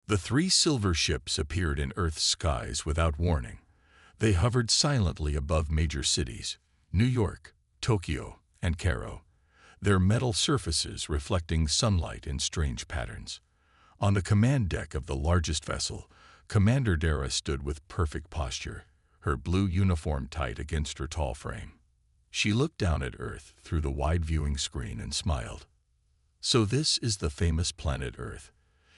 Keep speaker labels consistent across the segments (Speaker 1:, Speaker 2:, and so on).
Speaker 1: The three silver ships appeared in Earth's skies without warning. They hovered silently above major cities, New York, Tokyo, and Cairo, their metal surfaces reflecting sunlight in strange patterns. On the command deck of the largest vessel, Commander Dara stood with perfect posture, her blue uniform tight against her tall frame. She looked down at Earth through the wide viewing screen and smiled. "So this is the famous planet Earth,"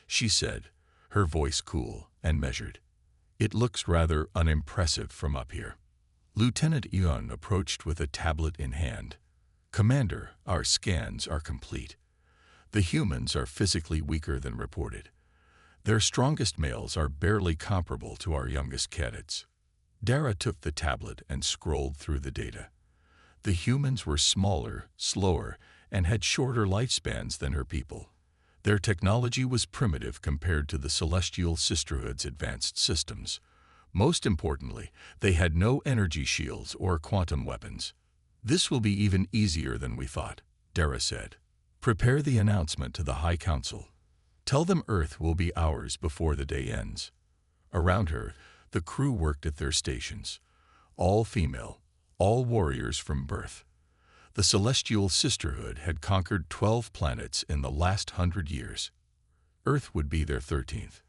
Speaker 1: she said, her voice cool and measured. "It looks rather unimpressive from up here." Lieutenant Yun approached with a tablet in hand. "Commander, our scans are complete. The humans are physically weaker than reported. Their strongest males are barely comparable to our youngest cadets." Dara took the tablet and scrolled through the data. The humans were smaller, slower, and had shorter lifespans than her people. Their technology was primitive compared to the Celestial Sisterhood's advanced systems. Most importantly, they had no energy shields or quantum weapons. "This will be even easier than we thought," Dara said. "Prepare the announcement to the High Council. Tell them Earth will be ours before the day ends." Around her, the crew worked at their stations. All female, all warriors from birth. The Celestial Sisterhood had conquered 12 planets in the last 100 years. Earth would be their 13th.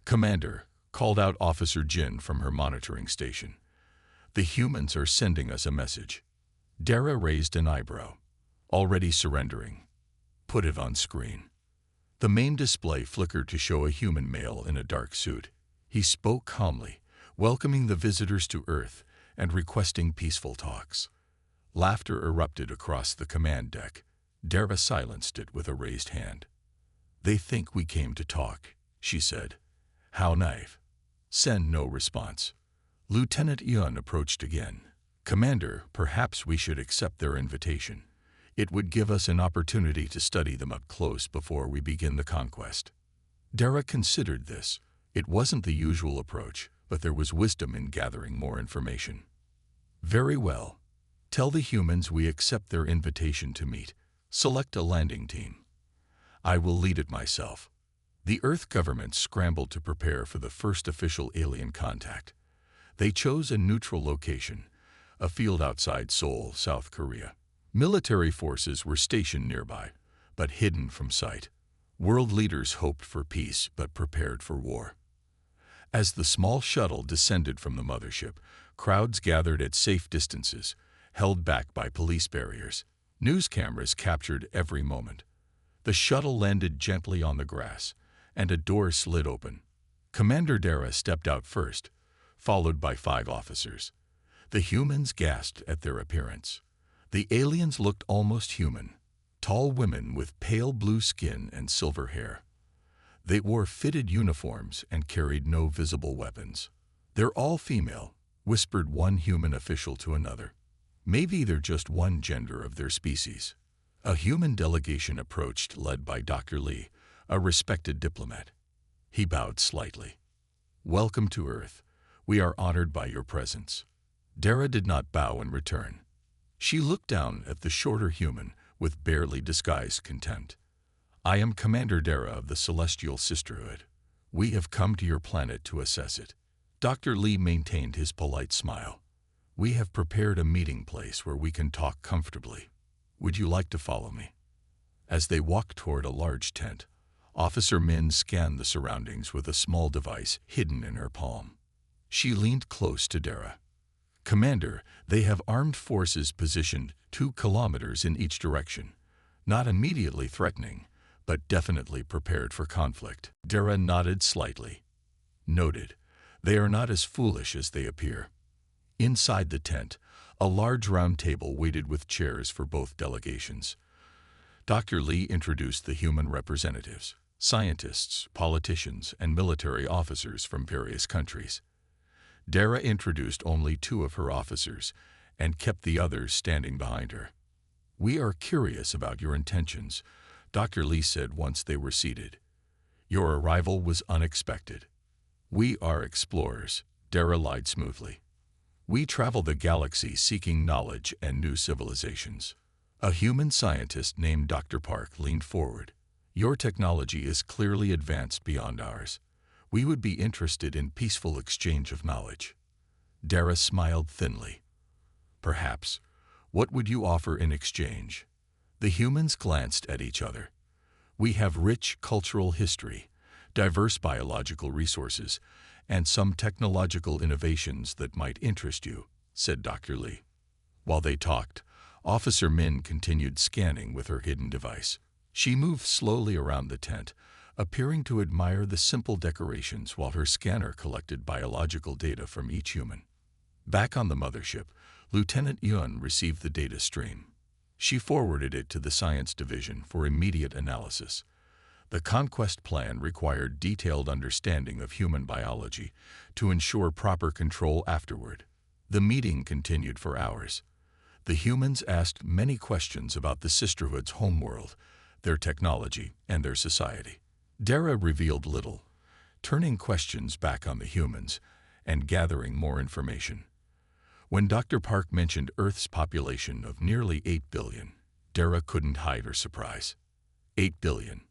Speaker 1: "Commander," called out Officer Jin from her monitoring station. "The humans are sending us a message." Dara raised an eyebrow. "Already surrendering." "Put it on screen." The main display flickered to show a human male in a dark suit. He spoke calmly, welcoming the visitors to Earth and requesting peaceful talks. Laughter erupted across the command deck. Dara silenced it with a raised hand. "They think we came to talk," she said. "How naive." Send no response. Lieutenant Yun approached again. "Commander, perhaps we should accept their invitation. It would give us an opportunity to study them up close before we begin the conquest." Dara considered this. It wasn't the usual approach, but there was wisdom in gathering more information. "Very well. Tell the humans we accept their invitation to meet. Select a landing team. I will lead it myself." The Earth government scrambled to prepare for the first official alien contact. They chose a neutral location, a field outside Seoul, South Korea. Military forces were stationed nearby, but hidden from sight. World leaders hoped for peace but prepared for war. As the small shuttle descended from the mothership, crowds gathered at safe distances, held back by police barriers. News cameras captured every moment. The shuttle landed gently on the grass, and a door slid open. Commander Dara stepped out first, followed by 5 officers. The humans gasped at their appearance. The aliens looked almost human, tall women with pale blue skin and silver hair. They wore fitted uniforms and carried no visible weapons. "They're all female," whispered one human official to another. "Maybe they're just one gender of their species." A human delegation approached, led by Dr. Lee, a respected diplomat. He bowed slightly. "Welcome to Earth. We are honored by your presence." Dara did not bow in return. She looked down at the shorter human with barely disguised contempt. "I am Commander Dara of the Celestial Sisterhood. We have come to your planet to assess it." Dr. Lee maintained his polite smile. "We have prepared a meeting place where we can talk comfortably. Would you like to follow me?" As they walked toward a large tent, Officer Min scanned the surroundings with a small device hidden in her palm. She leaned close to Dara. "Commander, they have armed forces positioned 2 kilometers in each direction. Not immediately threatening, but definitely prepared for conflict." Dara nodded slightly. "Noted. They are not as foolish as they appear." Inside the tent, a large round table waited with chairs for both delegations. Dr. Lee introduced the human representatives, scientists, politicians, and military officers from various countries. Dara introduced only 2 of her officers and kept the others standing behind her. "We are curious about your intentions," Dr. Lee said once they were seated. "Your arrival was unexpected." "We are explorers," Dara lied smoothly. "We travel the galaxy seeking knowledge and new civilizations." A human scientist named Dr. Park leaned forward. "Your technology is clearly advanced beyond ours. We would be interested in peaceful exchange of knowledge. Dara smiled thinly. Perhaps. What would you offer in exchange? The humans glanced at each other. We have rich cultural history, diverse biological resources, and some technological innovations that might interest you, said Dr. Lee. While they talked, Officer Min continued scanning with her hidden device. She moved slowly around the tent, appearing to admire the simple decorations while her scanner collected biological data from each human. Back on the mothership, Lieutenant Yun received the data stream. She forwarded it to the Science Division for immediate analysis. The conquest plan required detailed understanding of human biology to ensure proper control afterward. The meeting continued for hours. The humans asked many questions about the Sisterhood's homeworld, their technology, and their society. Dara revealed little, turning questions back on the humans and gathering more information. When Dr. Park mentioned Earth's population of nearly 8 billion, Dara couldn't hide her surprise. 8 billion.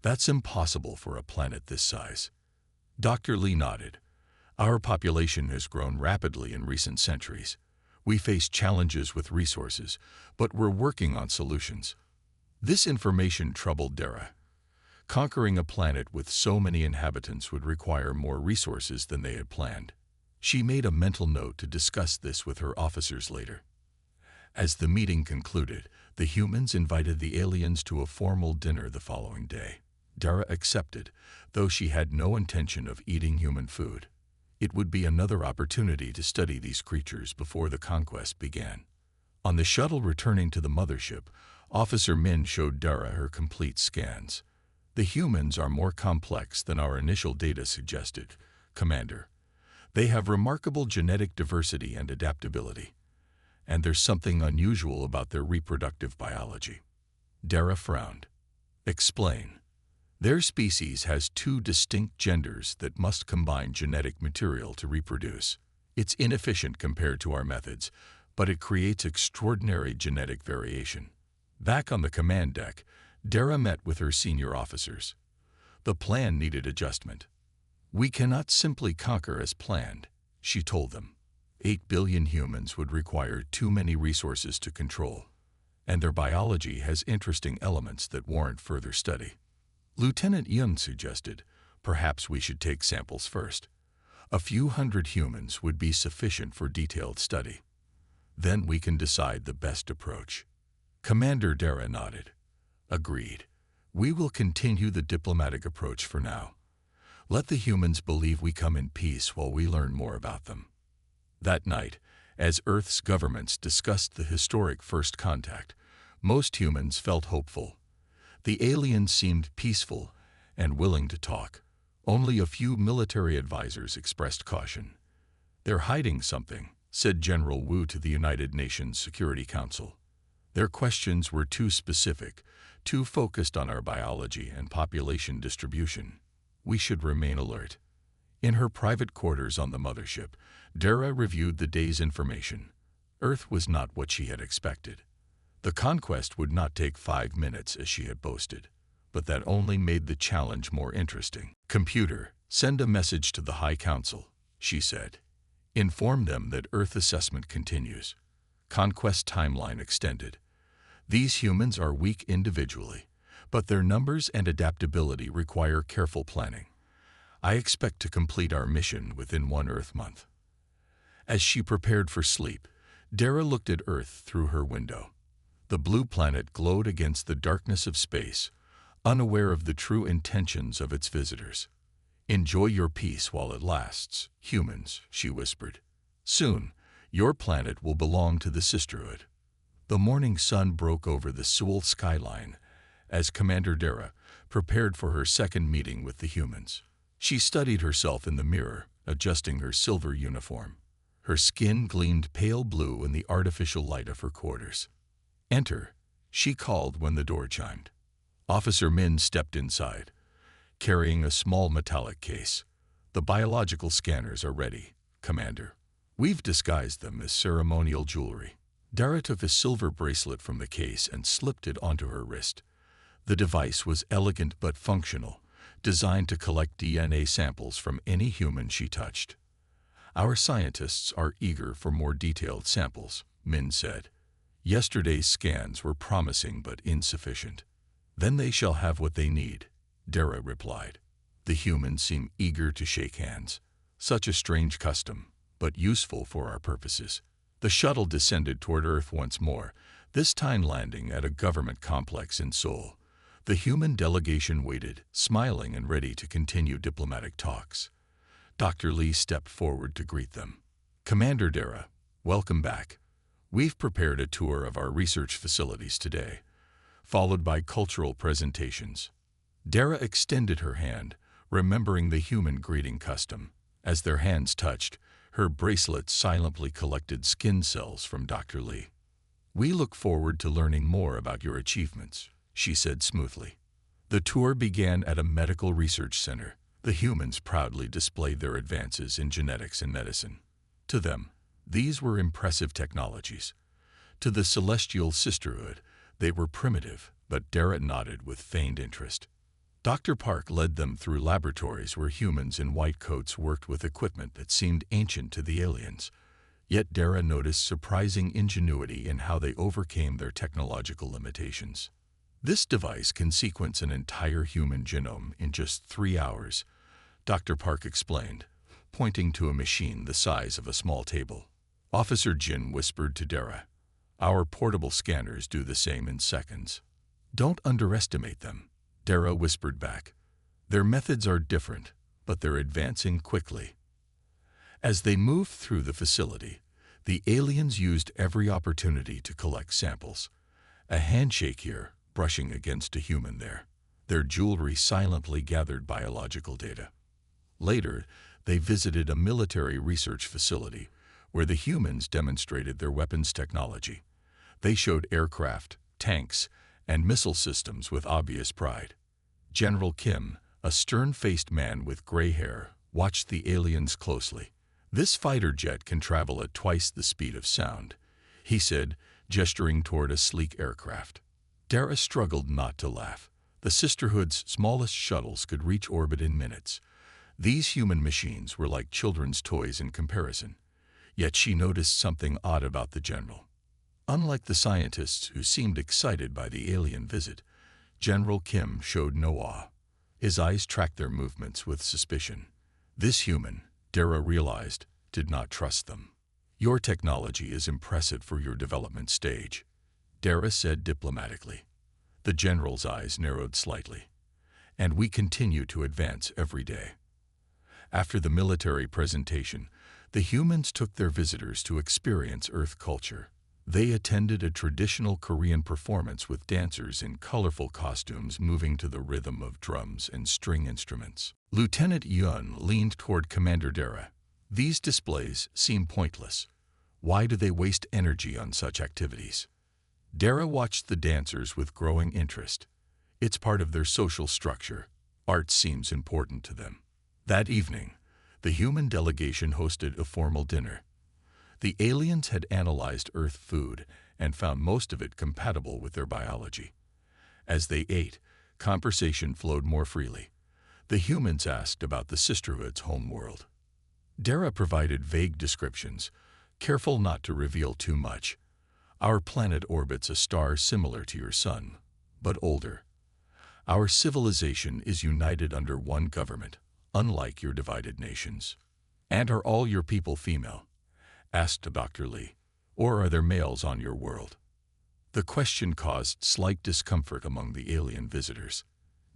Speaker 1: That's impossible for a planet this size. Dr. Lee nodded. Our population has grown rapidly in recent centuries. We face challenges with resources, but we're working on solutions. This information troubled Dara. Conquering a planet with so many inhabitants would require more resources than they had planned. She made a mental note to discuss this with her officers later. As the meeting concluded, the humans invited the aliens to a formal dinner the following day. Dara accepted, though she had no intention of eating human food. It would be another opportunity to study these creatures before the conquest began. On the shuttle returning to the mothership, Officer Min showed Dara her complete scans. The humans are more complex than our initial data suggested, Commander. They have remarkable genetic diversity and adaptability. And there's something unusual about their reproductive biology. Dara frowned. Explain. Their species has 2 distinct genders that must combine genetic material to reproduce. It's inefficient compared to our methods, but it creates extraordinary genetic variation. Back on the command deck, Dara met with her senior officers. The plan needed adjustment. We cannot simply conquer as planned, she told them. 8 billion humans would require too many resources to control, and their biology has interesting elements that warrant further study. Lieutenant Yun suggested, perhaps we should take samples first. A few hundred humans would be sufficient for detailed study. Then we can decide the best approach. Commander Dara nodded. Agreed. We will continue the diplomatic approach for now. Let the humans believe we come in peace while we learn more about them. That night, as Earth's governments discussed the historic first contact, most humans felt hopeful. The aliens seemed peaceful and willing to talk. Only a few military advisors expressed caution. They're hiding something, said General Wu to the United Nations Security Council. Their questions were too specific, too focused on our biology and population distribution. We should remain alert. In her private quarters on the mothership, Dara reviewed the day's information. Earth was not what she had expected. The conquest would not take 5 minutes as she had boasted, but that only made the challenge more interesting. Computer, send a message to the High Council, she said. Inform them that Earth assessment continues. Conquest timeline extended. These humans are weak individually, but their numbers and adaptability require careful planning. I expect to complete our mission within 1 Earth month. As she prepared for sleep, Dara looked at Earth through her window. The blue planet glowed against the darkness of space, unaware of the true intentions of its visitors. Enjoy your peace while it lasts, humans, she whispered. Soon, your planet will belong to the Sisterhood. The morning sun broke over the Seoul skyline as Commander Dara prepared for her second meeting with the humans. She studied herself in the mirror, adjusting her silver uniform. Her skin gleamed pale blue in the artificial light of her quarters. Enter, she called when the door chimed. Officer Min stepped inside, carrying a small metallic case. The biological scanners are ready, Commander. We've disguised them as ceremonial jewelry. Dara took a silver bracelet from the case and slipped it onto her wrist. The device was elegant but functional, designed to collect DNA samples from any human she touched. Our scientists are eager for more detailed samples, Min said. Yesterday's scans were promising but insufficient. Then they shall have what they need, Dara replied. The humans seem eager to shake hands. Such a strange custom, but useful for our purposes. The shuttle descended toward Earth once more, this time landing at a government complex in Seoul. The human delegation waited, smiling and ready to continue diplomatic talks. Dr. Lee stepped forward to greet them. Commander Dara, welcome back. We've prepared a tour of our research facilities today, followed by cultural presentations. Dara extended her hand, remembering the human greeting custom. As their hands touched, her bracelet silently collected skin cells from Dr. Lee. We look forward to learning more about your achievements, she said smoothly. The tour began at a medical research center. The humans proudly displayed their advances in genetics and medicine. To them, these were impressive technologies. To the Celestial Sisterhood, they were primitive, but Dara nodded with feigned interest. Dr. Park led them through laboratories where humans in white coats worked with equipment that seemed ancient to the aliens. Yet Dara noticed surprising ingenuity in how they overcame their technological limitations. This device can sequence an entire human genome in just 3 hours, Dr. Park explained, pointing to a machine the size of a small table. Officer Jin whispered to Dara, "Our portable scanners do the same in seconds." "Don't underestimate them," Dara whispered back. "Their methods are different, but they're advancing quickly." As they moved through the facility, the aliens used every opportunity to collect samples. A handshake here, brushing against a human there. Their jewelry silently gathered biological data. Later, they visited a military research facility where the humans demonstrated their weapons technology. They showed aircraft, tanks, and missile systems with obvious pride. General Kim, a stern-faced man with gray hair, watched the aliens closely. "This fighter jet can travel at twice the speed of sound," he said, gesturing toward a sleek aircraft. Dara struggled not to laugh. The Sisterhood's smallest shuttles could reach orbit in minutes. These human machines were like children's toys in comparison. Yet she noticed something odd about the general. Unlike the scientists who seemed excited by the alien visit, General Kim showed no awe. His eyes tracked their movements with suspicion. This human, Dara realized, did not trust them. "Your technology is impressive for your development stage," Dara said diplomatically. The general's eyes narrowed slightly. "And we continue to advance every day." After the military presentation, the humans took their visitors to experience Earth culture. They attended a traditional Korean performance with dancers in colorful costumes moving to the rhythm of drums and string instruments. Lieutenant Yun leaned toward Commander Dara. "These displays seem pointless. Why do they waste energy on such activities?" Dara watched the dancers with growing interest. It's part of their social structure. Art seems important to them. That evening, the human delegation hosted a formal dinner. The aliens had analyzed Earth food and found most of it compatible with their biology. As they ate, conversation flowed more freely. The humans asked about the Sisterhood's home world. Dara provided vague descriptions, careful not to reveal too much. "Our planet orbits a star similar to your sun, but older. Our civilization is united under one government, unlike your divided nations." "And are all your people female?" asked Dr. Lee. "Or are there males on your world?" The question caused slight discomfort among the alien visitors.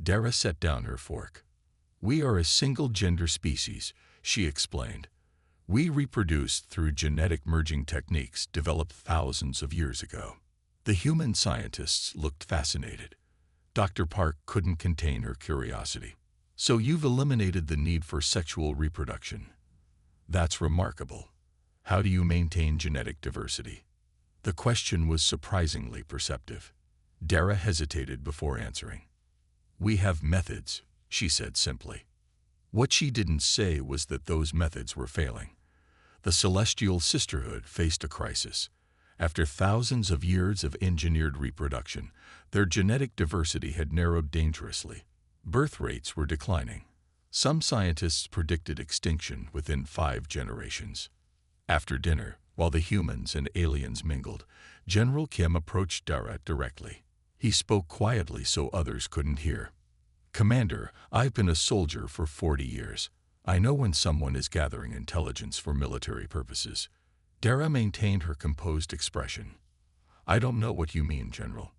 Speaker 1: Dara set down her fork. "We are a single-gender species," she explained. "We reproduce through genetic merging techniques developed thousands of years ago." The human scientists looked fascinated. Dr. Park couldn't contain her curiosity. "So you've eliminated the need for sexual reproduction. That's remarkable. How do you maintain genetic diversity?" The question was surprisingly perceptive. Dara hesitated before answering. "We have methods," she said simply. What she didn't say was that those methods were failing. The Celestial Sisterhood faced a crisis. After thousands of years of engineered reproduction, their genetic diversity had narrowed dangerously. Birth rates were declining. Some scientists predicted extinction within 5 generations. After dinner, while the humans and aliens mingled, General Kim approached Dara directly. He spoke quietly so others couldn't hear. "Commander, I've been a soldier for 40 years. I know when someone is gathering intelligence for military purposes." Dara maintained her composed expression. "I don't know what you mean, General.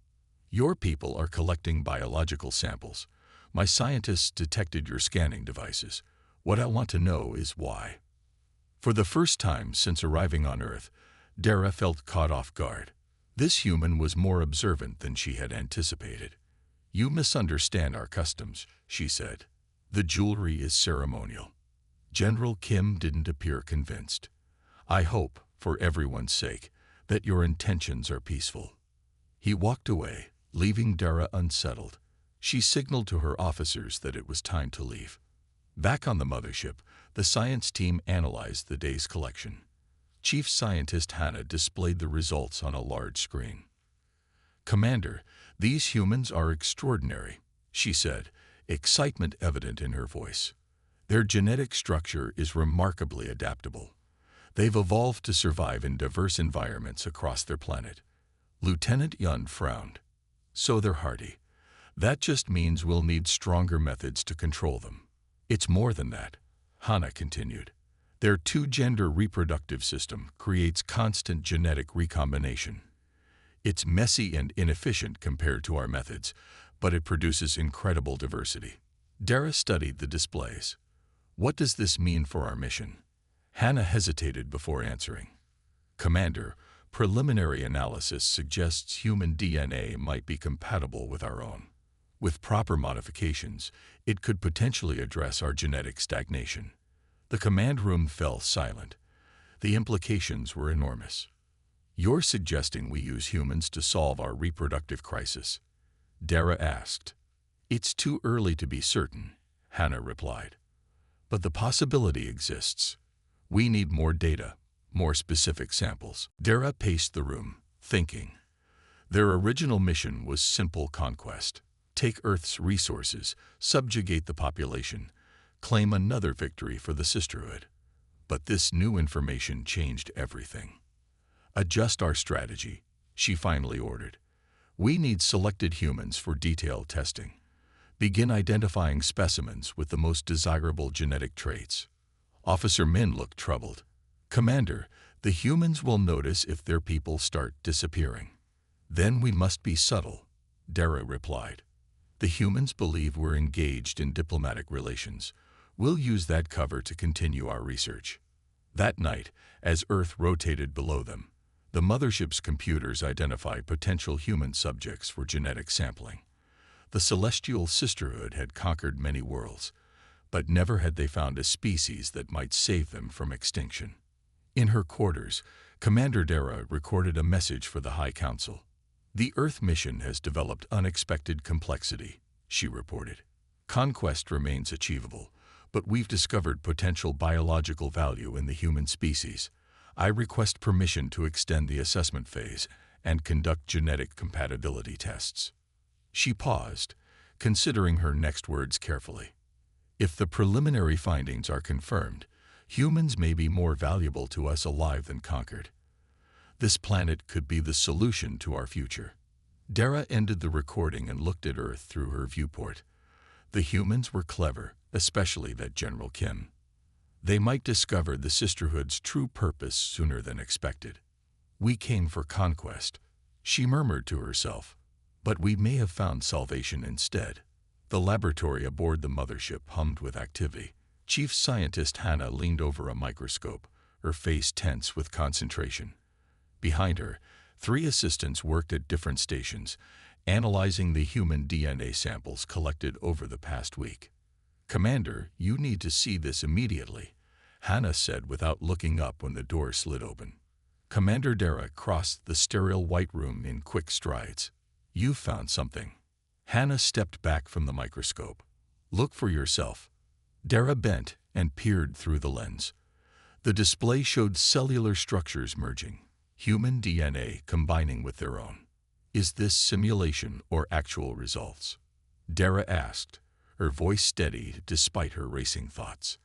Speaker 1: Your people are collecting biological samples. My scientists detected your scanning devices. What I want to know is why." For the first time since arriving on Earth, Dara felt caught off guard. This human was more observant than she had anticipated. "You misunderstand our customs," she said. "The jewelry is ceremonial." General Kim didn't appear convinced. "I hope, for everyone's sake, that your intentions are peaceful." He walked away, leaving Dara unsettled. She signaled to her officers that it was time to leave. Back on the mothership, the science team analyzed the day's collection. Chief Scientist Hannah displayed the results on a large screen. "Commander, these humans are extraordinary," she said, excitement evident in her voice. "Their genetic structure is remarkably adaptable. They've evolved to survive in diverse environments across their planet." Lieutenant Yun frowned. "So they're hardy. That just means we'll need stronger methods to control them." "It's more than that," Hannah continued. "Their two-gender reproductive system creates constant genetic recombination. It's messy and inefficient compared to our methods, but it produces incredible diversity." Dara studied the displays. "What does this mean for our mission?" Hannah hesitated before answering. "Commander, preliminary analysis suggests human DNA might be compatible with our own. With proper modifications, it could potentially address our genetic stagnation." The command room fell silent. The implications were enormous. "You're suggesting we use humans to solve our reproductive crisis?" Dara asked. "It's too early to be certain," Hannah replied. "But the possibility exists. We need more data, more specific samples." Dara paced the room, thinking. Their original mission was simple conquest. Take Earth's resources, subjugate the population, claim another victory for the sisterhood. But this new information changed everything. "Adjust our strategy," she finally ordered. "We need selected humans for detailed testing. Begin identifying specimens with the most desirable genetic traits." Officer Min looked troubled. "Commander, the humans will notice if their people start disappearing." "Then we must be subtle," Dara replied. "The humans believe we're engaged in diplomatic relations. We'll use that cover to continue our research." That night, as Earth rotated below them, the mothership's computers identified potential human subjects for genetic sampling. The Celestial Sisterhood had conquered many worlds, but never had they found a species that might save them from extinction. In her quarters, Commander Dara recorded a message for the High Council. "The Earth mission has developed unexpected complexity," she reported. "Conquest remains achievable, but we've discovered potential biological value in the human species. I request permission to extend the assessment phase and conduct genetic compatibility tests." She paused, considering her next words carefully. "If the preliminary findings are confirmed, humans may be more valuable to us alive than conquered. This planet could be the solution to our future." Dara ended the recording and looked at Earth through her viewport. The humans were clever, especially that General Kim. They might discover the Sisterhood's true purpose sooner than expected. "We came for conquest," she murmured to herself, "but we may have found salvation instead." The laboratory aboard the mothership hummed with activity. Chief Scientist Hannah leaned over a microscope, her face tense with concentration. Behind her, 3 assistants worked at different stations, analyzing the human DNA samples collected over the past week. "Commander, you need to see this immediately," Hannah said without looking up when the door slid open. Commander Dara crossed the sterile white room in quick strides. "You've found something." Hannah stepped back from the microscope. "Look for yourself." Dara bent and peered through the lens. The display showed cellular structures merging, human DNA combining with their own. "Is this simulation or actual results?" Dara asked, her voice steady despite her racing thoughts.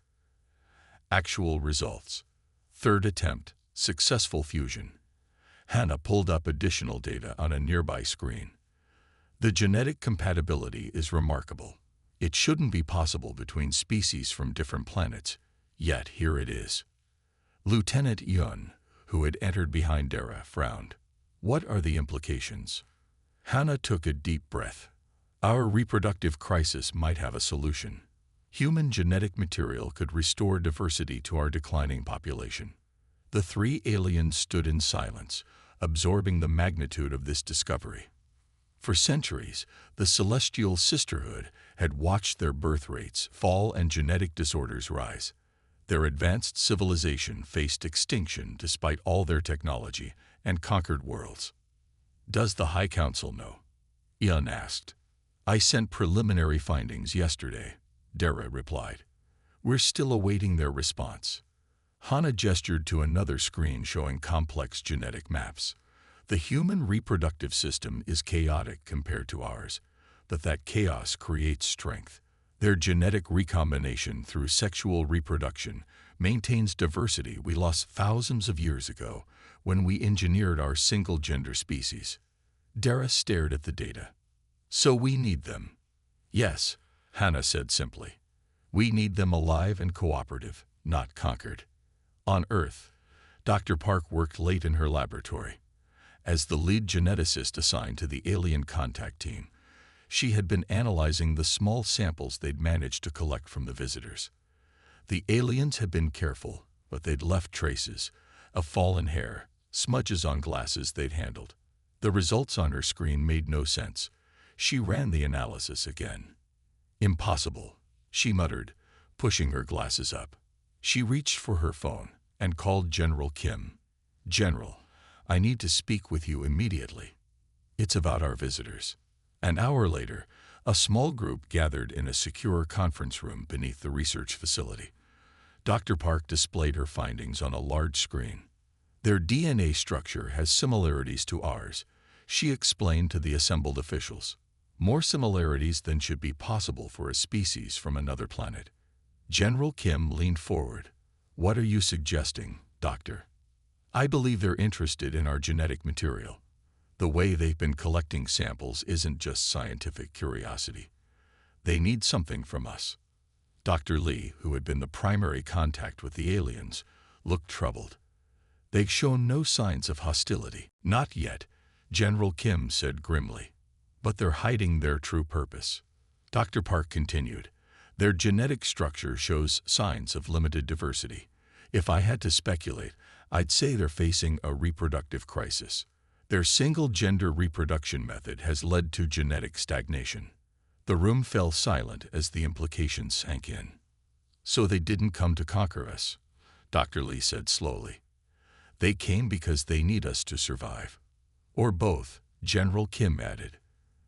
Speaker 1: Actual results. Third attempt, successful fusion. Hannah pulled up additional data on a nearby screen. The genetic compatibility is remarkable. It shouldn't be possible between species from different planets, yet here it is. Lieutenant Yun, who had entered behind Dara, frowned. What are the implications? Hannah took a deep breath. Our reproductive crisis might have a solution. Human genetic material could restore diversity to our declining population. The three aliens stood in silence, absorbing the magnitude of this discovery. For centuries, the Celestial Sisterhood had watched their birth rates fall and genetic disorders rise. Their advanced civilization faced extinction despite all their technology and conquered worlds. Does the High Council know? Yun asked. I sent preliminary findings yesterday, Dara replied. We're still awaiting their response. Hannah gestured to another screen showing complex genetic maps. The human reproductive system is chaotic compared to ours, but that chaos creates strength. Their genetic recombination through sexual reproduction maintains diversity we lost thousands of years ago when we engineered our single-gender species. Dara stared at the data. So we need them. Yes, Hannah said simply. We need them alive and cooperative, not conquered. On Earth, Dr. Park worked late in her laboratory. As the lead geneticist assigned to the alien contact team, she had been analyzing the small samples they'd managed to collect from the visitors. The aliens had been careful, but they'd left traces, a fallen hair, smudges on glasses they'd handled. The results on her screen made no sense. She ran the analysis again. Impossible, she muttered, pushing her glasses up. She reached for her phone and called General Kim. General, I need to speak with you immediately. It's about our visitors. An hour later, a small group gathered in a secure conference room beneath the research facility. Dr. Park displayed her findings on a large screen. Their DNA structure has similarities to ours, she explained to the assembled officials. More similarities than should be possible for a species from another planet. General Kim leaned forward. What are you suggesting, Doctor? I believe they're interested in our genetic material. The way they've been collecting samples isn't just scientific curiosity. They need something from us. Dr. Lee, who had been the primary contact with the aliens, looked troubled. They've shown no signs of hostility. Not yet, General Kim said grimly. But they're hiding their true purpose. Dr. Park continued. Their genetic structure shows signs of limited diversity. If I had to speculate, I'd say they're facing a reproductive crisis. Their single-gender reproduction method has led to genetic stagnation. The room fell silent as the implications sank in. So they didn't come to conquer us, Dr. Lee said slowly. They came because they need us to survive. Or both, General Kim added.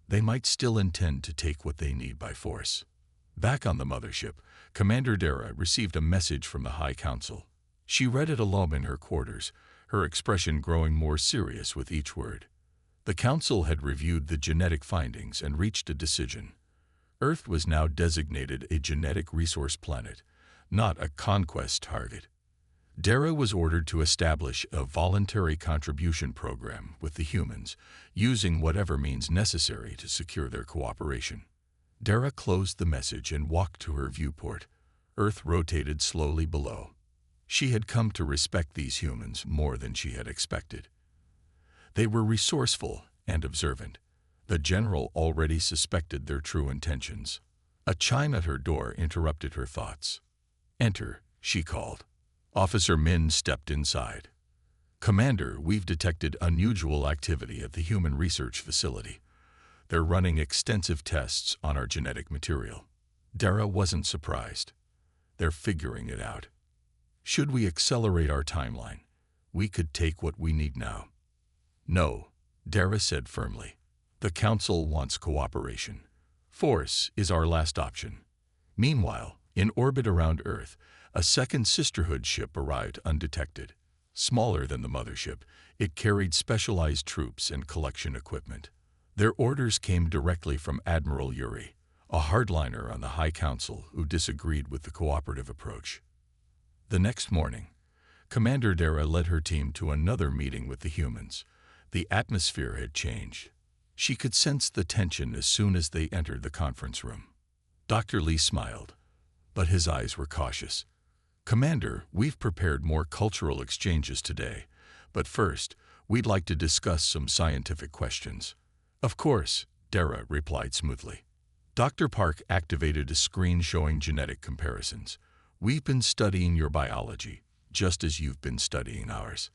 Speaker 1: They might still intend to take what they need by force. Back on the mothership, Commander Dara received a message from the High Council. She read it alone in her quarters, her expression growing more serious with each word. The Council had reviewed the genetic findings and reached a decision. Earth was now designated a genetic resource planet, not a conquest target. Dara was ordered to establish a voluntary contribution program with the humans, using whatever means necessary to secure their cooperation. Dara closed the message and walked to her viewport. Earth rotated slowly below. She had come to respect these humans more than she had expected. They were resourceful and observant. The general already suspected their true intentions. A chime at her door interrupted her thoughts. Enter, she called. Officer Min stepped inside. Commander, we've detected unusual activity at the Human Research Facility. They're running extensive tests on our genetic material. Dara wasn't surprised. They're figuring it out. Should we accelerate our timeline, we could take what we need now. No, Dara said firmly. The Council wants cooperation. Force is our last option. Meanwhile, in orbit around Earth, a second sisterhood ship arrived undetected. Smaller than the mothership, it carried specialized troops and collection equipment. Their orders came directly from Admiral Yuri, a hardliner on the High Council who disagreed with the cooperative approach. The next morning, Commander Dara led her team to another meeting with the humans. The atmosphere had changed. She could sense the tension as soon as they entered the conference room. Dr. Lee smiled, but his eyes were cautious. "Commander, we've prepared more cultural exchanges today, but first, we'd like to discuss some scientific questions." "Of course," Dara replied smoothly. Dr. Park activated a screen showing genetic comparisons. "We've been studying your biology, just as you've been studying ours."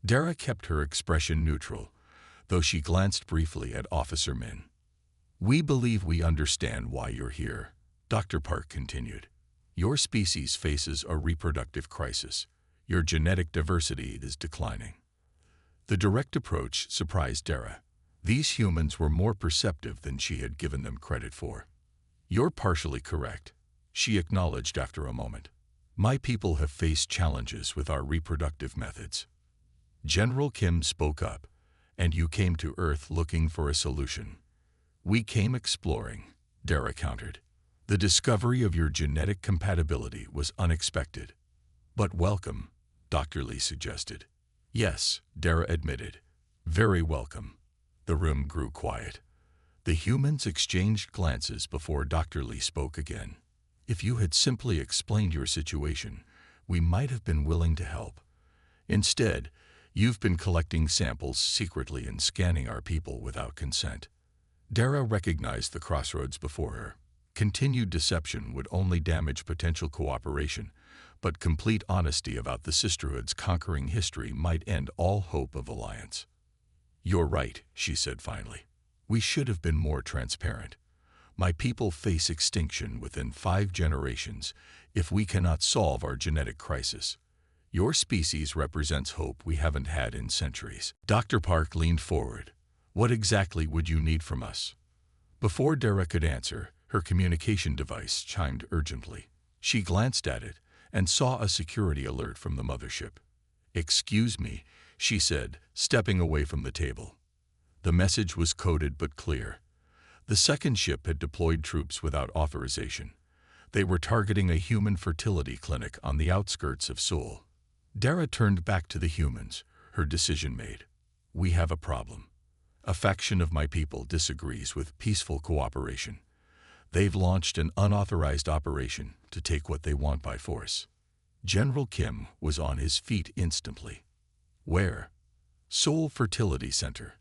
Speaker 1: Dara kept her expression neutral, though she glanced briefly at Officer Min. "We believe we understand why you're here," Dr. Park continued. "Your species faces a reproductive crisis. Your genetic diversity is declining." The direct approach surprised Dara. These humans were more perceptive than she had given them credit for. "You're partially correct," she acknowledged after a moment. "My people have faced challenges with our reproductive methods." General Kim spoke up, "And you came to Earth looking for a solution." "We came exploring," Dara countered. "The discovery of your genetic compatibility was unexpected." "But welcome," Dr. Lee suggested. "Yes," Dara admitted. "Very welcome." The room grew quiet. The humans exchanged glances before Dr. Lee spoke again. "If you had simply explained your situation, we might have been willing to help. Instead, you've been collecting samples secretly and scanning our people without consent." Dara recognized the crossroads before her. Continued deception would only damage potential cooperation, but complete honesty about the sisterhood's conquering history might end all hope of alliance. "You're right," she said finally. "We should have been more transparent. My people face extinction within 5 generations if we cannot solve our genetic crisis. Your species represents hope we haven't had in centuries." Dr. Park leaned forward. "What exactly would you need from us?" Before Dara could answer, her communication device chimed urgently. She glanced at it and saw a security alert from the mothership. "Excuse me," she said, stepping away from the table. The message was coded but clear. The second ship had deployed troops without authorization. They were targeting a human fertility clinic on the outskirts of Seoul. Dara turned back to the humans, her decision made. "We have a problem. A faction of my people disagrees with peaceful cooperation. They've launched an unauthorized operation to take what they want by force." General Kim was on his feet instantly. "Where?" "Seoul Fertility Center.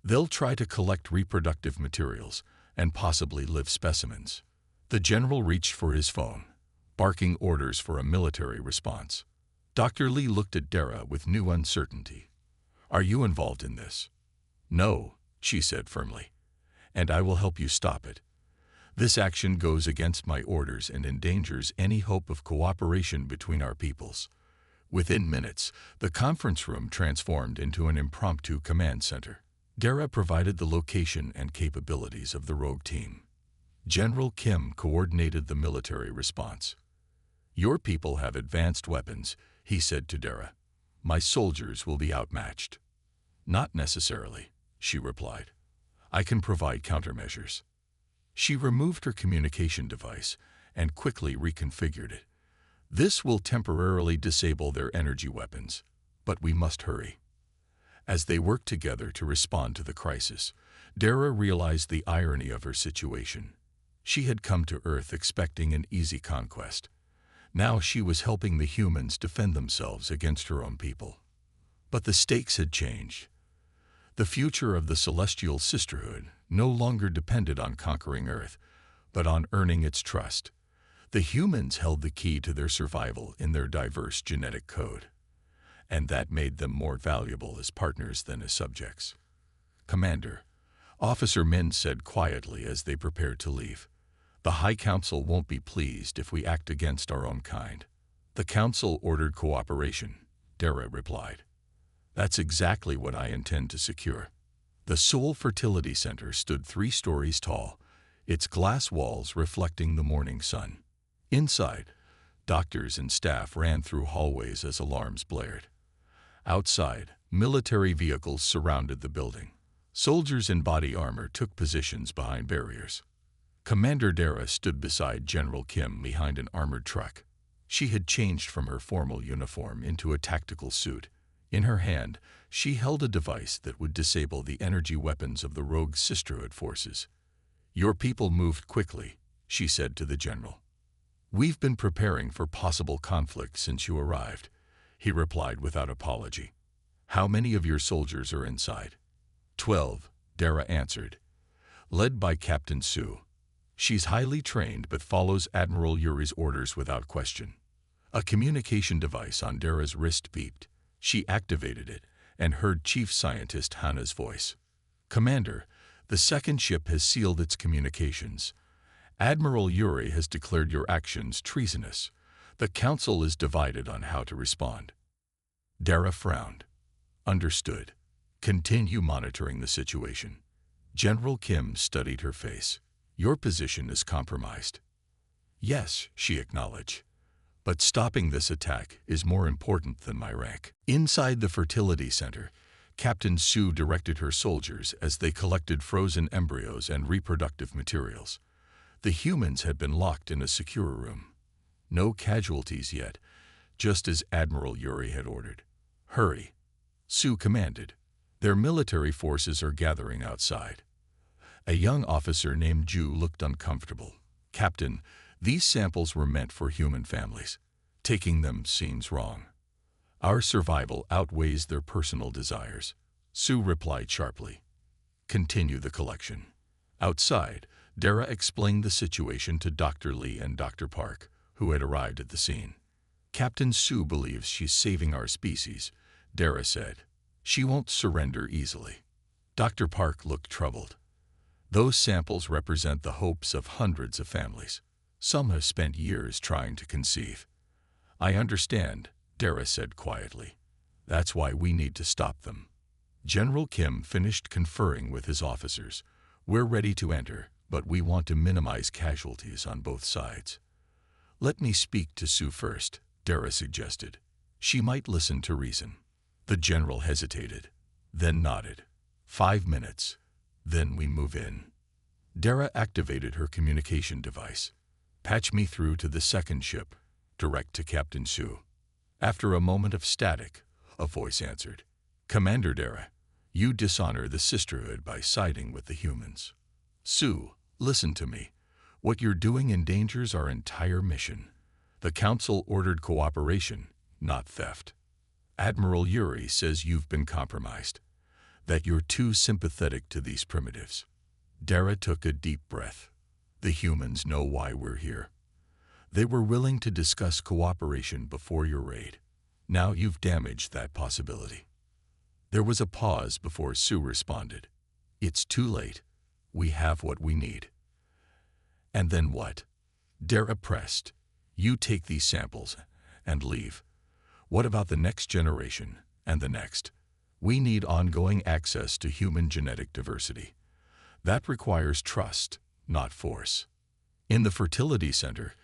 Speaker 1: They'll try to collect reproductive materials and possibly live specimens." The general reached for his phone, barking orders for a military response. Dr. Lee looked at Dara with new uncertainty. "Are you involved in this?" "No," she said firmly, "and I will help you stop it. This action goes against my orders and endangers any hope of cooperation between our peoples." Within minutes, the conference room transformed into an impromptu command center. Dara provided the location and capabilities of the rogue team. General Kim coordinated the military response. "Your people have advanced weapons," he said to Dara. "My soldiers will be outmatched." "Not necessarily," she replied. "I can provide countermeasures." She removed her communication device and quickly reconfigured it. "This will temporarily disable their energy weapons, but we must hurry." As they worked together to respond to the crisis, Dara realized the irony of her situation. She had come to Earth expecting an easy conquest. Now she was helping the humans defend themselves against her own people. But the stakes had changed. The future of the Celestial Sisterhood no longer depended on conquering Earth, but on earning its trust. The humans held the key to their survival in their diverse genetic code, and that made them more valuable as partners than as subjects. "Commander," Officer Min said quietly as they prepared to leave, "the High Council won't be pleased if we act against our own kind." "The Council ordered cooperation," Dara replied. "That's exactly what I intend to secure." The Seoul Fertility Center stood 3 stories tall, its glass walls reflecting the morning sun. Inside, doctors and staff ran through hallways as alarms blared. Outside, military vehicles surrounded the building. Soldiers in body armor took positions behind barriers. Commander Dara stood beside General Kim behind an armored truck. She had changed from her formal uniform into a tactical suit. In her hand, she held a device that would disable the energy weapons of the rogue Sisterhood forces. "Your people moved quickly," she said to the general. "We've been preparing for possible conflict since you arrived," he replied without apology. "How many of your soldiers are inside?" 12, Dara answered. "Led by Captain Sue. She's highly trained but follows Admiral Yuri's orders without question." A communication device on Dara's wrist beeped. She activated it and heard Chief Scientist Hana's voice. "Commander, the second ship has sealed its communications. Admiral Yuri has declared your actions treasonous. The Council is divided on how to respond." Dara frowned. "Understood. Continue monitoring the situation." General Kim studied her face. "Your position is compromised." "Yes," she acknowledged. "But stopping this attack is more important than my rank." Inside the fertility center, Captain Sue directed her soldiers as they collected frozen embryos and reproductive materials. The humans had been locked in a secure room. No casualties yet, just as Admiral Yuri had ordered. "Hurry," Sue commanded. "Their military forces are gathering outside." A young officer named Ju looked uncomfortable. "Captain, these samples were meant for human families. Taking them seems wrong." "Our survival outweighs their personal desires," Sue replied sharply. "Continue the collection." Outside, Dara explained the situation to Dr. Lee and Dr. Park, who had arrived at the scene. "Captain Sue believes she's saving our species," Dara said. "She won't surrender easily." Dr. Park looked troubled. "Those samples represent the hopes of hundreds of families. Some have spent years trying to conceive." "I understand," Dara said quietly. "That's why we need to stop them." General Kim finished conferring with his officers. "We're ready to enter, but we want to minimize casualties on both sides." "Let me speak to Sue first," Dara suggested. "She might listen to reason." The general hesitated, then nodded. 5 minutes, then we move in." Dara activated her communication device. "Patch me through to the second ship, direct to Captain Sue." After a moment of static, a voice answered. "Commander Dara, you dishonor the Sisterhood by siding with the humans." "Sue, listen to me. What you're doing endangers our entire mission. The Council ordered cooperation, not theft. Admiral Yuri says you've been compromised, that you're too sympathetic to these primitives." Dara took a deep breath. "The humans know why we're here. They were willing to discuss cooperation before your raid. Now you've damaged that possibility." There was a pause before Sue responded. "It's too late. We have what we need." "And then what?" Dara pressed. "You take these samples and leave. What about the next generation and the next? We need ongoing access to human genetic diversity. That requires trust, not force." In the fertility center,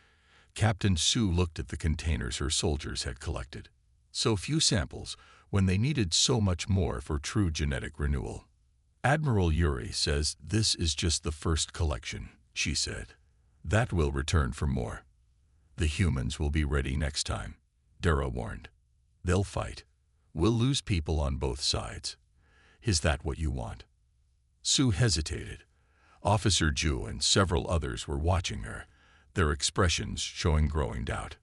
Speaker 1: Captain Sue looked at the containers her soldiers had collected. So few samples, when they needed so much more for true genetic renewal. "Admiral Yuri says this is just the first collection," she said. "That will return for more. The humans will be ready next time," Dara warned. "They'll fight. We'll lose people on both sides. Is that what you want?" Sue hesitated. Officer Ju and several others were watching her, their expressions showing growing doubt.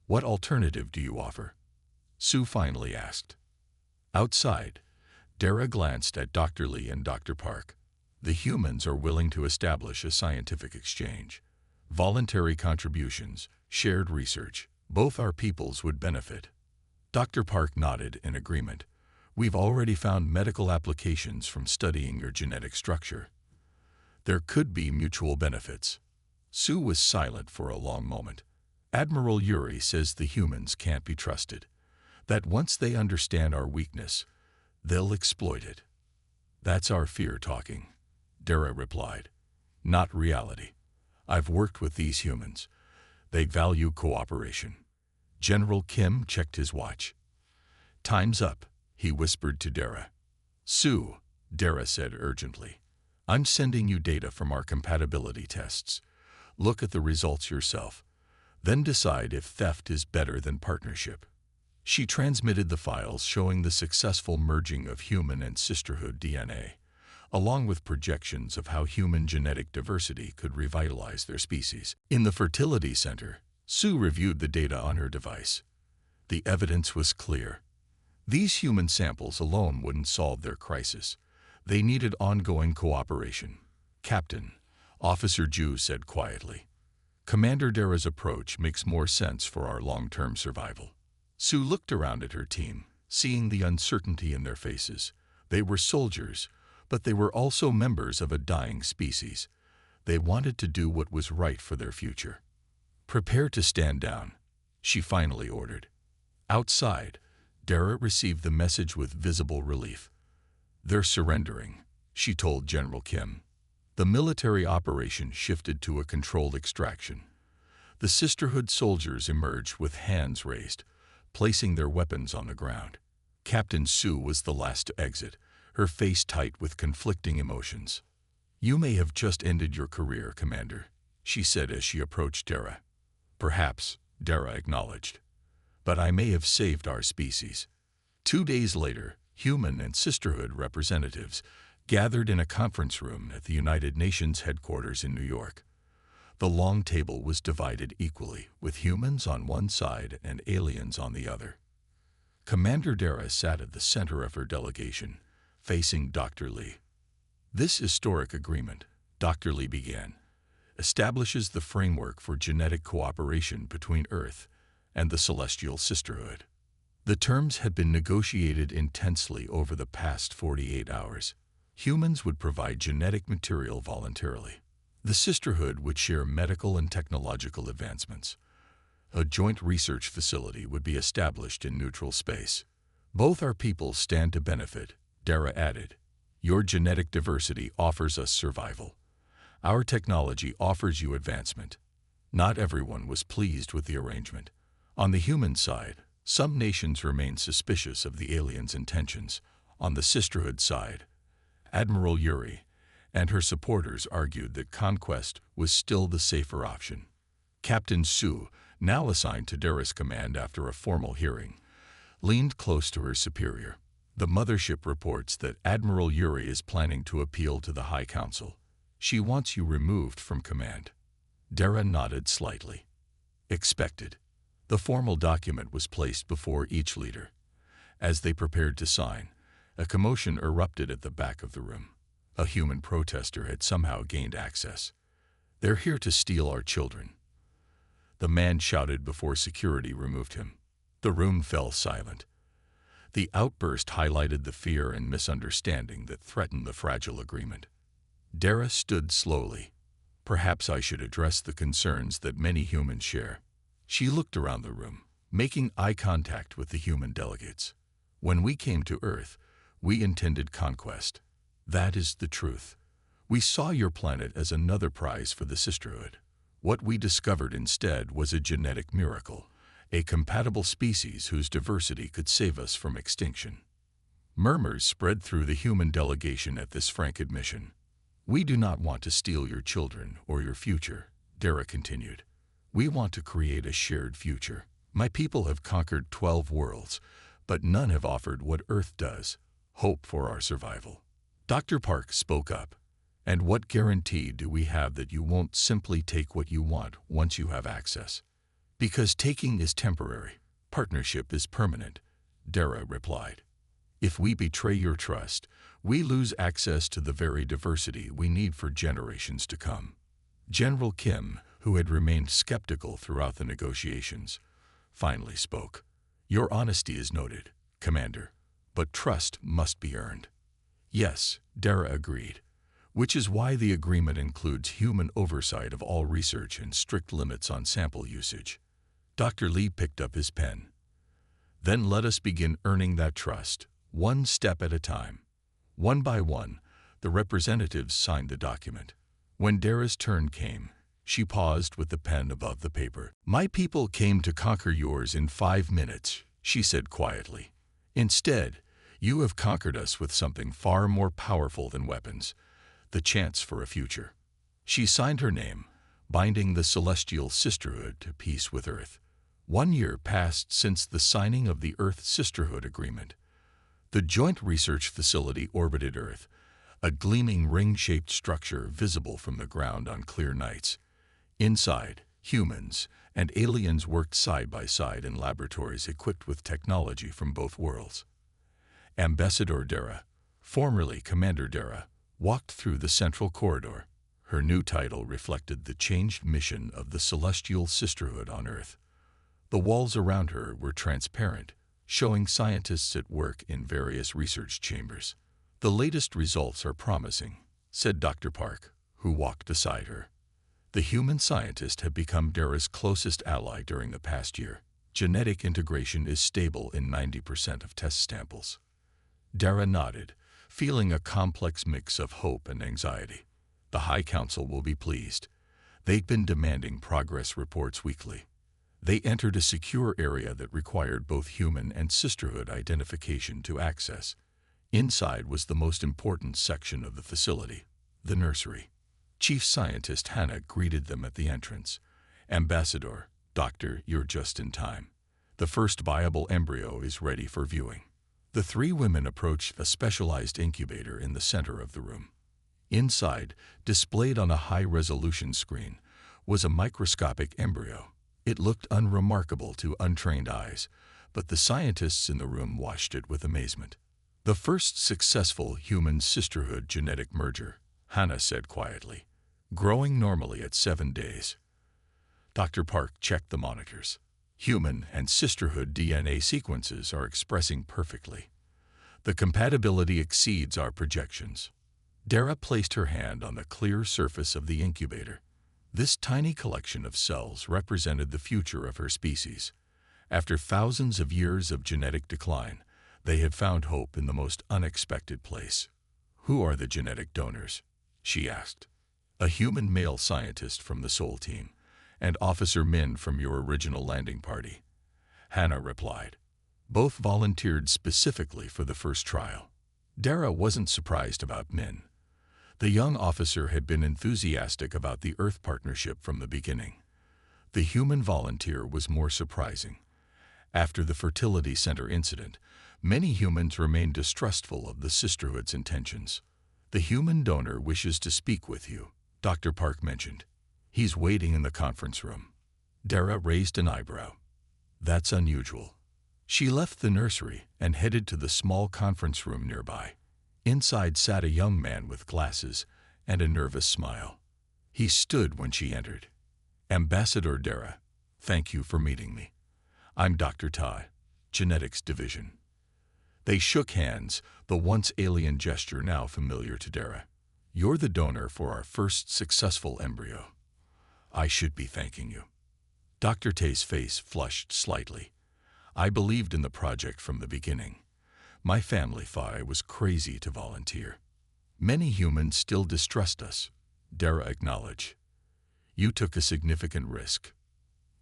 Speaker 1: "What alternative do you offer?" Sue finally asked. Outside, Dara glanced at Dr. Lee and Dr. Park. "The humans are willing to establish a scientific exchange. Voluntary contributions, shared research, both our peoples would benefit." Dr. Park nodded in agreement. "We've already found medical applications from studying your genetic structure. There could be mutual benefits." Sue was silent for a long moment. "Admiral Yuri says the humans can't be trusted, that once they understand our weakness, they'll exploit it." "That's our fear talking," Dara replied. "Not reality. I've worked with these humans. They value cooperation." General Kim checked his watch. "Time's up," he whispered to Dara. "Sue," Dara said urgently, I'm sending you data from our compatibility tests. Look at the results yourself. Then decide if theft is better than partnership. She transmitted the files showing the successful merging of human and sisterhood DNA, along with projections of how human genetic diversity could revitalize their species. In the fertility center, Sue reviewed the data on her device. The evidence was clear. These human samples alone wouldn't solve their crisis. They needed ongoing cooperation. "Captain," Officer Ju said quietly, "Commander Dara's approach makes more sense for our long-term survival." Sue looked around at her team, seeing the uncertainty in their faces. They were soldiers, but they were also members of a dying species. They wanted to do what was right for their future. "Prepare to stand down," she finally ordered. Outside, Dara received the message with visible relief. "They're surrendering," she told General Kim. The military operation shifted to a controlled extraction. The Sisterhood soldiers emerged with hands raised, placing their weapons on the ground. Captain Sue was the last to exit, her face tight with conflicting emotions. "You may have just ended your career, Commander," she said as she approached Dara. "Perhaps," Dara acknowledged. "But I may have saved our species." 2 days later, human and Sisterhood representatives gathered in a conference room at the United Nations headquarters in New York. The long table was divided equally, with humans on one side and aliens on the other. Commander Dara sat at the center of her delegation, facing Dr. Lee. "This historic agreement," Dr. Lee began, "establishes the framework for genetic cooperation between Earth and the Celestial Sisterhood." The terms had been negotiated intensely over the past 48 hours. Humans would provide genetic material voluntarily. The Sisterhood would share medical and technological advancements. A joint research facility would be established in neutral space. "Both our peoples stand to benefit," Dara added. "Your genetic diversity offers us survival. Our technology offers you advancement." Not everyone was pleased with the arrangement. On the human side, some nations remained suspicious of the aliens' intentions. On the Sisterhood side, Admiral Yuri and her supporters argued that conquest was still the safer option. Captain Sue, now assigned to Dara's command after a formal hearing, leaned close to her superior. "The mothership reports that Admiral Yuri is planning to appeal to the High Council. She wants you removed from command." Dara nodded slightly. Expected. The formal document was placed before each leader. As they prepared to sign, a commotion erupted at the back of the room. A human protester had somehow gained access. "They're here to steal our children," the man shouted before security removed him. The room fell silent. The outburst highlighted the fear and misunderstanding that threatened the fragile agreement. Dara stood slowly. "Perhaps I should address the concerns that many humans share." She looked around the room, making eye contact with the human delegates. "When we came to Earth, we intended conquest. That is the truth. We saw your planet as another prize for the Sisterhood. What we discovered instead was a genetic miracle, a compatible species whose diversity could save us from extinction." Murmurs spread through the human delegation at this frank admission. "We do not want to steal your children or your future," Dara continued. "We want to create a shared future. My people have conquered 12 worlds, but none have offered what Earth does: hope for our survival." Dr. Park spoke up. "And what guarantee do we have that you won't simply take what you want once you have access?" "Because taking is temporary, partnership is permanent," Dara replied. "If we betray your trust, we lose access to the very diversity we need for generations to come." General Kim, who had remained skeptical throughout the negotiations, finally spoke. "Your honesty is noted, Commander, but trust must be earned." "Yes," Dara agreed, "which is why the agreement includes human oversight of all research and strict limits on sample usage." Dr. Lee picked up his pen. "Then let us begin earning that trust, one step at a time." One by one, the representatives signed the document. When Dara's turn came, she paused with the pen above the paper. "My people came to conquer yours in 5 minutes," she said quietly. "Instead, you have conquered us with something far more powerful than weapons. the chance for a future. She signed her name, binding the Celestial Sisterhood to peace with Earth. 1 year passed since the signing of the Earth Sisterhood Agreement. The Joint Research Facility orbited Earth, a gleaming ring-shaped structure visible from the ground on clear nights. Inside, humans and aliens worked side by side in laboratories equipped with technology from both worlds. Ambassador Dara, formerly Commander Dara, walked through the central corridor. Her new title reflected the changed mission of the Celestial Sisterhood on Earth. The walls around her were transparent, showing scientists at work in various research chambers. "The latest results are promising," said Dr. Park, who walked beside her. The human scientists have become Dara's closest ally during the past year. Genetic integration is stable in 90% of test samples. Dara nodded, feeling a complex mix of hope and anxiety. The High Council will be pleased. They've been demanding progress reports weekly. They entered a secure area that required both human and sisterhood identification to access. Inside was the most important section of the facility, the nursery. Chief Scientist Hannah greeted them at the entrance. "Ambassador, Doctor, you're just in time. The first viable embryo is ready for viewing." The three women approached a specialized incubator in the center of the room. Inside, displayed on a high-resolution screen, was a microscopic embryo. It looked unremarkable to untrained eyes, but the scientists in the room watched it with amazement. "The first successful human-sisterhood genetic merger," Hannah said quietly, "growing normally at 7 days." Dr. Park checked the monitors. Human and sisterhood DNA sequences are expressing perfectly. The compatibility exceeds our projections. Dara placed her hand on the clear surface of the incubator. This tiny collection of cells represented the future of her species. After thousands of years of genetic decline, they had found hope in the most unexpected place. "Who are the genetic donors?" she asked. "A human male scientist from the Sol team, and Officer Min from your original landing party," Hannah replied. Both volunteered specifically for the first trial. Dara wasn't surprised about Min. The young officer had been enthusiastic about the Earth partnership from the beginning. The human volunteer was more surprising. After the fertility center incident, many humans remained distrustful of the sisterhood's intentions. "The human donor wishes to speak with you," Dr. Park mentioned. "He's waiting in the conference room." Dara raised an eyebrow. "That's unusual." She left the nursery and headed to the small conference room nearby. Inside sat a young man with glasses and a nervous smile. He stood when she entered. "Ambassador Dara, thank you for meeting me. I'm Dr. Tai, Genetics Division." They shook hands, the once alien gesture now familiar to Dara. "You're the donor for our first successful embryo. I should be thanking you." Dr. Tai's face flushed slightly. "I believed in the project from the beginning. My family thought I was crazy to volunteer. Many humans still distrust us," Dara acknowledged. "You took a significant risk."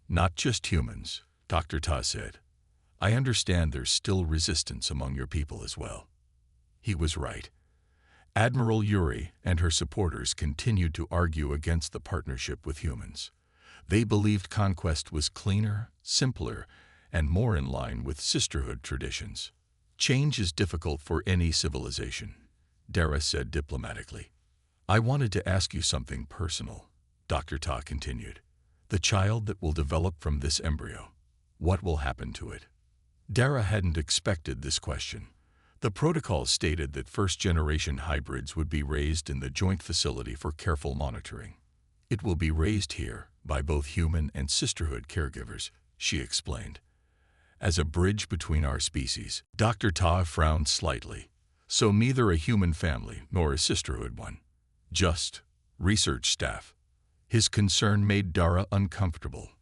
Speaker 1: "Not just humans," Dr. Ta said. "I understand there's still resistance among your people as well." He was right. Admiral Yuri and her supporters continued to argue against the partnership with humans. They believed conquest was cleaner, simpler, and more in line with sisterhood traditions. "Change is difficult for any civilization," Dara said diplomatically. "I wanted to ask you something personal," Dr. Ta continued. "The child that will develop from this embryo, what will happen to it?" Dara hadn't expected this question. The protocol stated that first-generation hybrids would be raised in the joint facility for careful monitoring. "It will be raised here by both human and sisterhood caregivers," she explained. "As a bridge between our species." Dr. Ta frowned slightly. "So neither a human family nor a sisterhood one. Just research staff." His concern made Dara uncomfortable.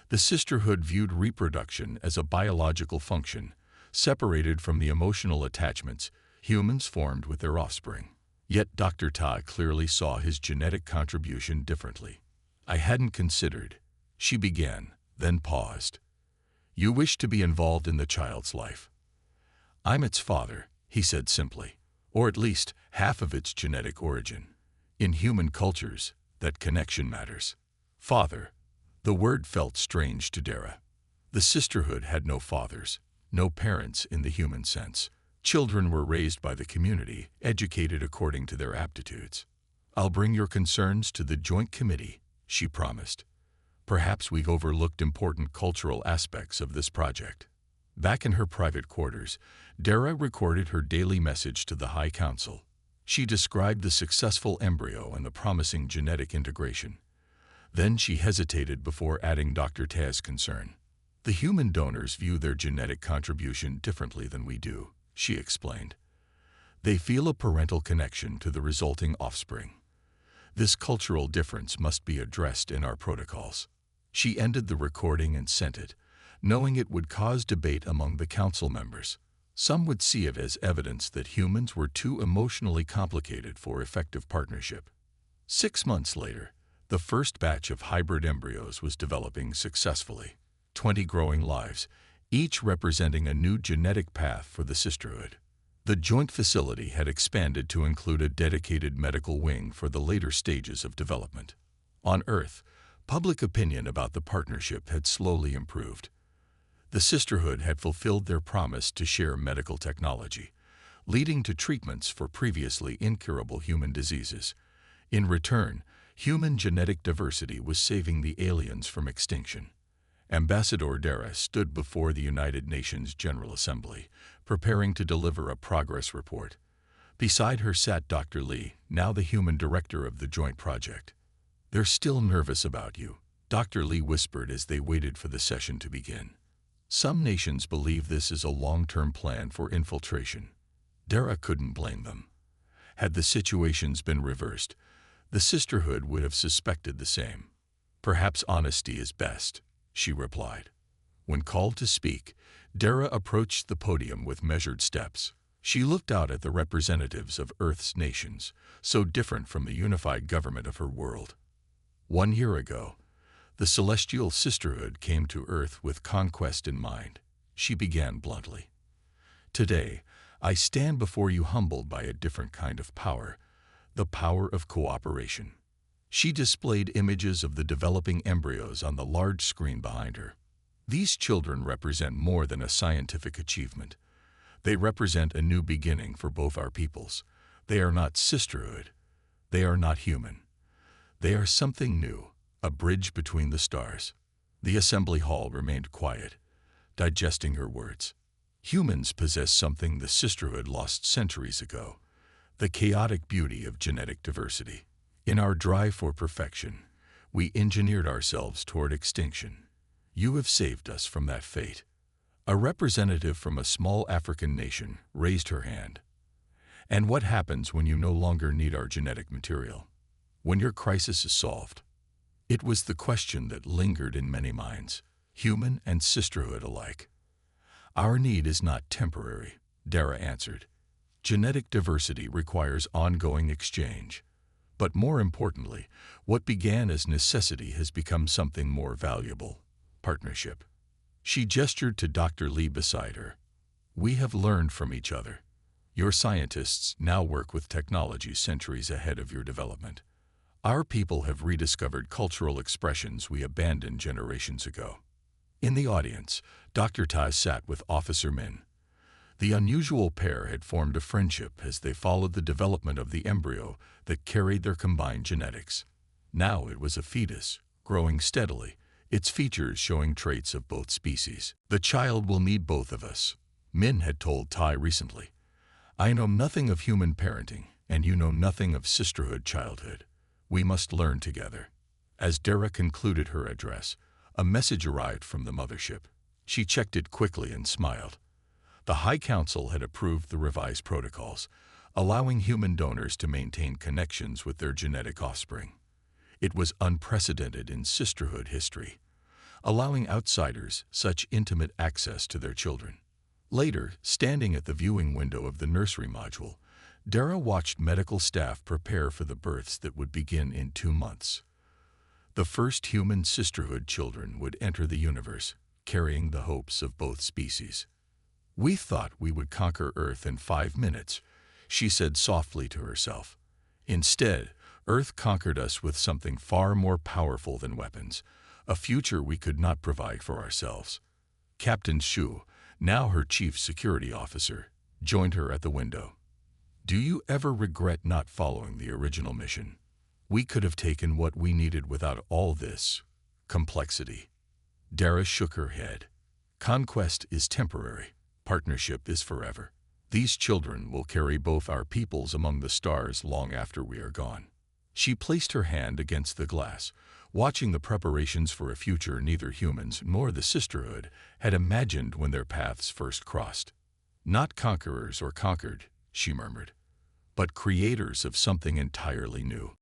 Speaker 1: The sisterhood viewed reproduction as a biological function, separated from the emotional attachments humans formed with their offspring. Yet Dr. Ta clearly saw his genetic contribution differently. "I hadn't considered," she began, then paused. "You wish to be involved in the child's life." "I'm its father," he said simply. or at least half of its genetic origin. In human cultures, that connection matters. Father. The word felt strange to Dara. The sisterhood had no fathers, no parents in the human sense. Children were raised by the community, educated according to their aptitudes. "I'll bring your concerns to the Joint Committee," she promised. Perhaps we've overlooked important cultural aspects of this project. Back in her private quarters, Dara recorded her daily message to the High Council. She described the successful embryo and the promising genetic integration. Then she hesitated before adding Dr. Taz's concern. "The human donors view their genetic contribution differently than we do," she explained. "They feel a parental connection to the resulting offspring. This cultural difference must be addressed in our protocols." She ended the recording and sent it, knowing it would cause debate among the council members. Some would see it as evidence that humans were too emotionally complicated for effective partnership. 6 months later, the first batch of hybrid embryos was developing successfully. 20 growing lives, each representing a new genetic path for the sisterhood. The joint facility had expanded to include a dedicated medical wing for the later stages of development. On Earth, public opinion about the partnership had slowly improved. The sisterhood had fulfilled their promise to share medical technology, leading to treatments for previously incurable human diseases. In return, human genetic diversity was saving the aliens from extinction. Ambassador Dara stood before the United Nations General Assembly, preparing to deliver a progress report. Beside her sat Dr. Lee, now the human director of the joint project. "They're still nervous about you," Dr. Lee whispered as they waited for the session to begin. "Some nations believe this is a long-term plan for infiltration." Dara couldn't blame them. Had the situations been reversed, the sisterhood would have suspected the same. "Perhaps honesty is best," she replied. When called to speak, Dara approached the podium with measured steps. She looked out at the representatives of Earth's nations, so different from the unified government of her world. 1 year ago, the celestial sisterhood came to Earth with conquest in mind, she began bluntly. "Today, I stand before you humbled by a different kind of power, the power of cooperation." She displayed images of the developing embryos on the large screen behind her. "These children represent more than a scientific achievement. They represent a new beginning for both our peoples. They are not sisterhood. They are not human. They are something new, a bridge between the stars." The assembly hall remained quiet, digesting her words. Humans possess something the sisterhood lost centuries ago, the chaotic beauty of genetic diversity. In our drive for perfection, we engineered ourselves toward extinction. You have saved us from that fate. A representative from a small African nation raised her hand. "And what happens when you no longer need our genetic material? When your crisis is solved?" It was the question that lingered in many minds, human and sisterhood alike. "Our need is not temporary," Dara answered. "Genetic diversity requires ongoing exchange. But more importantly, what began as necessity has become something more valuable: partnership." She gestured to Dr. Lee beside her. "We have learned from each other. Your scientists now work with technology centuries ahead of your development. Our people have rediscovered cultural expressions we abandoned generations ago." In the audience, Dr. Taz sat with Officer Min. The unusual pair had formed a friendship as they followed the development of the embryo that carried their combined genetics. Now it was a fetus, growing steadily, its features showing traits of both species. "The child will need both of us," Min had told Tai recently. "I know nothing of human parenting, and you know nothing of sisterhood childhood. We must learn together." As Dara concluded her address, a message arrived from the mothership. She checked it quickly and smiled. The High Council had approved the revised protocols, allowing human donors to maintain connections with their genetic offspring. It was unprecedented in sisterhood history, allowing outsiders such intimate access to their children. Later, standing at the viewing window of the nursery module, Dara watched medical staff prepare for the births that would begin in 2 months. The first human sisterhood children would enter the universe, carrying the hopes of both species. "We thought we would conquer Earth in 5 minutes," she said softly to herself. Instead, Earth conquered us with something far more powerful than weapons, a future we could not provide for ourselves. Captain Shu, now her chief security officer, joined her at the window. Do you ever regret not following the original mission? We could have taken what we needed without all this complexity. Dara shook her head. Conquest is temporary. Partnership is forever. These children will carry both our peoples among the stars long after we are gone. She placed her hand against the glass, watching the preparations for a future neither humans nor the sisterhood had imagined when their paths first crossed. Not conquerors or conquered, she murmured, but creators of something entirely new.